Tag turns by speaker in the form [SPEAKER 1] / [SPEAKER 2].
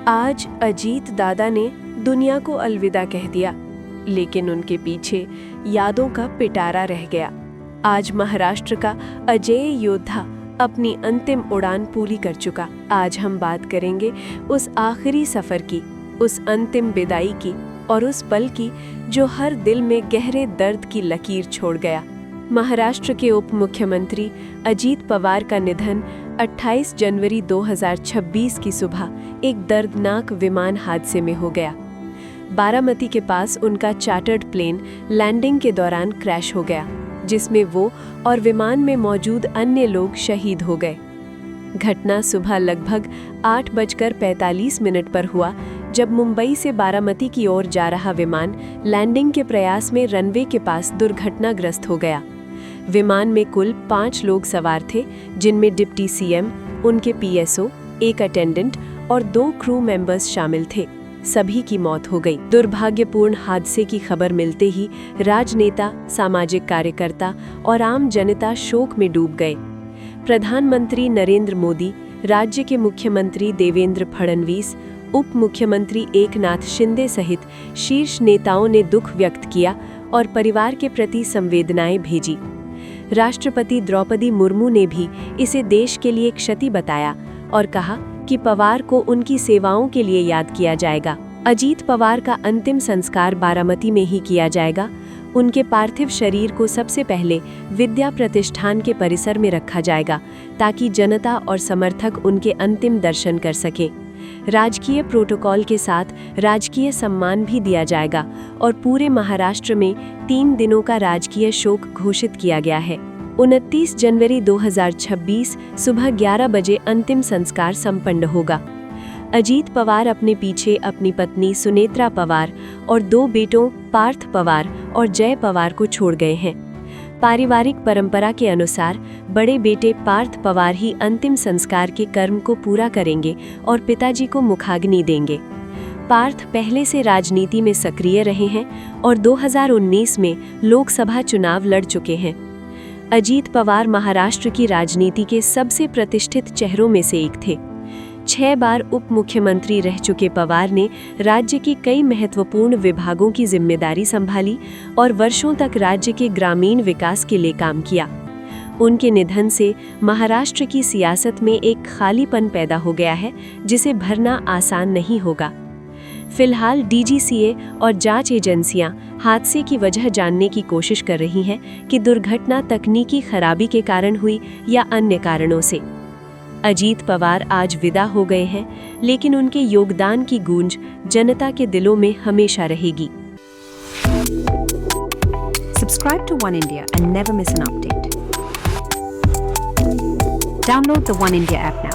[SPEAKER 1] आज अजीत दादा ने दुनिया को अलविदा कह दिया, लेकिन उनके पीछे यादों का पिटारा रह गया। आज महाराष्ट्र का अजेय योद्धा अपनी अंतिम उड़ान पूरी कर चुका। आज हम बात करेंगे उस आखिरी सफर की, उस अंतिम विदाई की और उस पल की जो हर दिल में गहरे दर्द की लकीर छोड़ गया। महाराष्ट्र के उप मुख्यमंत्री अजीत पवार का निधन 28 जनवरी 2026 की सुबह एक दर्दनाक विमान हादसे में हो गया। बारामती के पास उनका चार्टर्ड प्लेन लैंडिंग के दौरान क्रैश हो गया, जिसमें वो और विमान में मौजूद अन्य लोग शहीद हो गए। घटना सुबह लगभग 8:45 पर हुआ, जब मुंबई से बारामती की ओर जा रहा विमान लैंडिंग के प्रयास में रनवे के पास दुर्घटनाग्रस्त हो गया। विमान में कुल 5 लोग सवार थे, जिनमें डिप्टी सीएम, उनके पीएसओ, एक अटेंडेंट और 2 क्रू मेंबर्स शामिल थे। सभी की मौत हो गई। दुर्भाग्यपूर्ण हादसे की खबर मिलते ही राजनेता, सामाजिक कार्यकर्ता और आम जनता शोक में डूब गए। प्रधानमंत्री नरेंद्र मोदी, राज्य के मुख्यमंत्री देवेंद्र फडणवीस, उप मुख्यमंत्री एकनाथ शिंदे सहित शीर्ष नेताओं ने दुख व्यक्त किया और परिवार के प्रति संवेदनाएं भेजी। राष्ट्रपति द्रौपदी मुर्मू ने भी इसे देश के लिए क्षति बताया और कहा कि पवार को उनकी सेवाओं के लिए याद किया जाएगा। अजीत पवार का अंतिम संस्कार बारामती में ही किया जाएगा। उनके पार्थिव शरीर को सबसे पहले विद्या प्रतिष्ठान के परिसर में रखा जाएगा, ताकि जनता और समर्थक उनके अंतिम दर्शन कर सकें। राजकीय प्रोटोकॉल के साथ राजकीय सम्मान भी दिया जाएगा और पूरे महाराष्ट्र में 3 दिनों का राजकीय शोक घोषित किया गया है। 29 जनवरी 2026 सुबह 11 बजे अंतिम संस्कार संपन्न होगा। अजीत पवार अपने पीछे अपनी पत्नी सुनेत्रा पवार और 2 बेटों पार्थ पवार और जय पवार को छोड़ गए हैं। पारिवारिक परंपरा के अनुसार बड़े बेटे पार्थ पवार ही अंतिम संस्कार के कर्म को पूरा करेंगे और पिताजी को मुखाग्नि देंगे। पार्थ पहले से राजनीति में सक्रिय रहे हैं और 2019 में लोकसभा चुनाव लड़ चुके हैं। अजीत पवार महाराष्ट्र की राजनीति के सबसे प्रतिष्ठित चेहरों में से एक थे। 6 बार उप मुख्यमंत्री रह चुके पवार ने राज्य के कई महत्वपूर्ण विभागों की जिम्मेदारी संभाली और वर्षों तक राज्य के ग्रामीण विकास के लिए काम किया। उनके निधन से महाराष्ट्र की सियासत में एक खालीपन पैदा हो गया है, जिसे भरना आसान नहीं होगा। फिलहाल डीजीसीए और जांच एजेंसियां हादसे की वजह जानने की कोशिश कर रही हैं कि दुर्घटना तकनीकी खराबी के कारण हुई या अन्य कारणों से। अजीत पवार आज विदा हो गए हैं, लेकिन उनके योगदान की गूंज जनता के दिलों में हमेशा रहेगी।
[SPEAKER 2] Subscribe to One India and never miss an update. Download the One India app now.